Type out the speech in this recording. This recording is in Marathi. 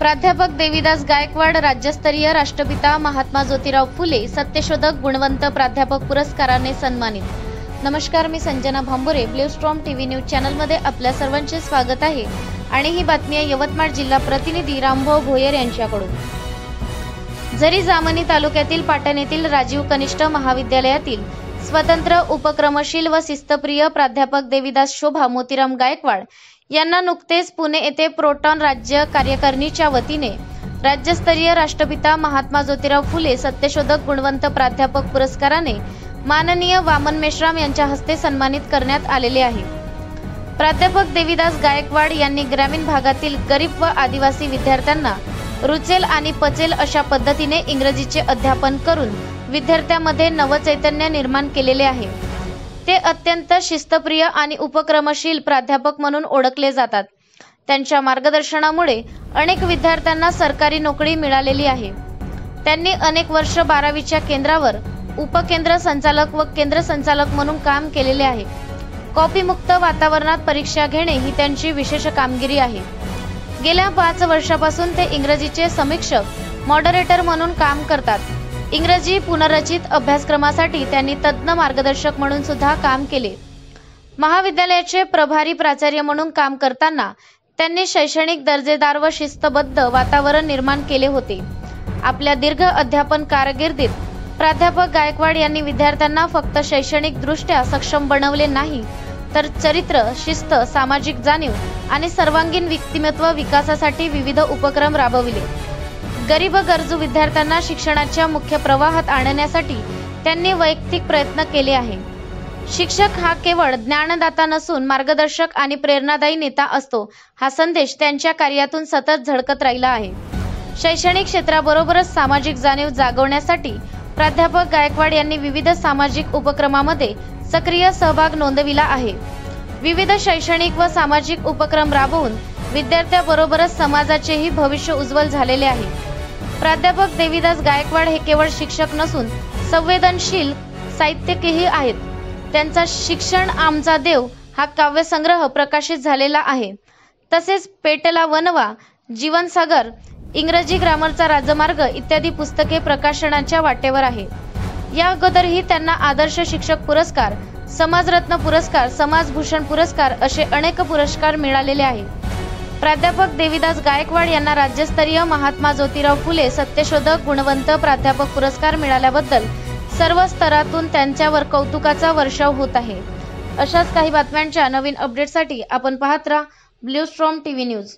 प्राध्यापक देवीदास गायकवाड राज्यस्तरीय राष्ट्रपिता महात्मा ज्योतिराव फुले सत्यशोधक गुणवंत प्राध्यापक पुरस्काराने सन्मानित। नमस्कार, मी Sanjana Bhambure, blue storm TV news चॅनलमध्ये आपल्या सर्वांचे स्वागत आहे आणि ही बातमी आहे यवतमाळ जिल्हा प्रतिनिधी रामभाऊ भोयर यांच्याकडून। जरी जामणी तालुक्यातील पाटण येथील राजीव कनिष्ठ महाविद्यालयातील स्वतंत्र उपक्रमशील व शिस्तप्रिय प्राध्यापक देवीदास शोभा मोतीराम गायकवाड यांना नुकतेच पुणे येथे प्रोटॉन राज्य कार्यकारिणीच्या वतीने राज्यस्तरीय राष्ट्रपिता महात्मा ज्योतिराव फुले सत्यशोधक गुणवंत प्राध्यापक पुरस्काराने माननीय वामन मेश्राम यांच्या हस्ते सन्मानित करण्यात आलेले आहे। प्राध्यापक देवीदास गायकवाड यांनी ग्रामीण भागातील गरीब व आदिवासी विद्यार्थ्यांना रुचेल आणि पचेल अशा पद्धतीने इंग्रजीचे अध्यापन करून विद्यार्थ्यांमध्ये नवचैतन्य निर्माण केलेले आहे। ते अत्यंत शिस्तप्रिय आणि उपक्रमशील प्राध्यापक म्हणून ओळखले जातात। त्यांच्या मार्गदर्शनामुळे अनेक विद्यार्थ्यांना सरकारी नोकरी मिळालेली आहे। त्यांनी अनेक वर्ष 12वीच्या केंद्रावर उपकेंद्र संचालक व केंद्र संचालक म्हणून काम केलेले आहे। कॉपीमुक्त वातावरणात परीक्षा घेणे ही त्यांची विशेष कामगिरी आहे। गेल्या 5 वर्षापासून ते इंग्रजीचे समीक्षक मॉडरेटर म्हणून काम करतात। इंग्रजी पुनर्रचित अभ्यासक्रमासाठी त्यांनी तज्ञ मार्गदर्शक म्हणून सुद्धा काम केले। महाविद्यालयाचे प्रभारी प्राचार्य म्हणून काम करताना त्यांनी शैक्षणिक दर्जेदार व शिस्तबद्ध वातावरण निर्माण केले होते। आपल्या दीर्घ अध्यापन कारकिर्दीत प्राध्यापक गायकवाड यांनी विद्यार्थ्यांना फक्त शैक्षणिक दृष्ट्या सक्षम बनवले नाही, तर चरित्र, शिस्त, सामाजिक जाणीव आणि सर्वांगीण व्यक्तिमत्व विकासासाठी विविध उपक्रम राबविले। गरीब गरजू विद्यार्थ्यांना शिक्षणाच्या मुख्य प्रवाहात आणण्यासाठी त्यांनी वैयक्तिक प्रयत्न केले आहे। शिक्षक हा केवळ ज्ञानदाता नसून मार्गदर्शक आणि प्रेरणादायी नेता असतो, हा संदेश त्यांच्या कार्यातून सतत झळकत राहिला आहे। शैक्षणिक क्षेत्राबरोबरच सामाजिक जाणीव जागवण्यासाठी प्राध्यापक गायकवाड यांनी विविध सामाजिक उपक्रमामध्ये सक्रिय सहभाग नोंदविला आहे। विविध शैक्षणिक व सामाजिक उपक्रम राबवून विद्यार्थ्यांबरोबरच समाजाचेही भविष्य उज्ज्वल झालेले आहे। प्राध्यापक देवीदास गायकवाड हे केवळ शिक्षक नसून संवेदनशील साहित्यिकही आहेत। त्यांचा शिक्षण आमचा देव हा काव्यसंग्रह प्रकाशित झालेला आहे। तसेच पेटला वनवा, जीवनसागर, इंग्रजी ग्रामरचा राजमार्ग इत्यादी पुस्तके प्रकाशनाच्या वाटेवर आहे। या अगोदरही त्यांना आदर्श शिक्षक पुरस्कार, समाजरत्न पुरस्कार, समाजभूषण पुरस्कार असे अनेक पुरस्कार मिळालेले आहेत। प्राध्यापक देवीदास गायकवाड यांना राज्यस्तरीय महात्मा ज्योतिराव फुले सत्यशोधक गुणवंत प्राध्यापक पुरस्कार मिळाल्याबद्दल सर्व स्तरातून त्यांच्यावर कौतुकाचा वर्षाव होत आहे। अशाच काही बातम्यांच्या नवीन अपडेटसाठी आपण पाहत राहा ब्लू स्टॉर्म टीव्ही न्यूज।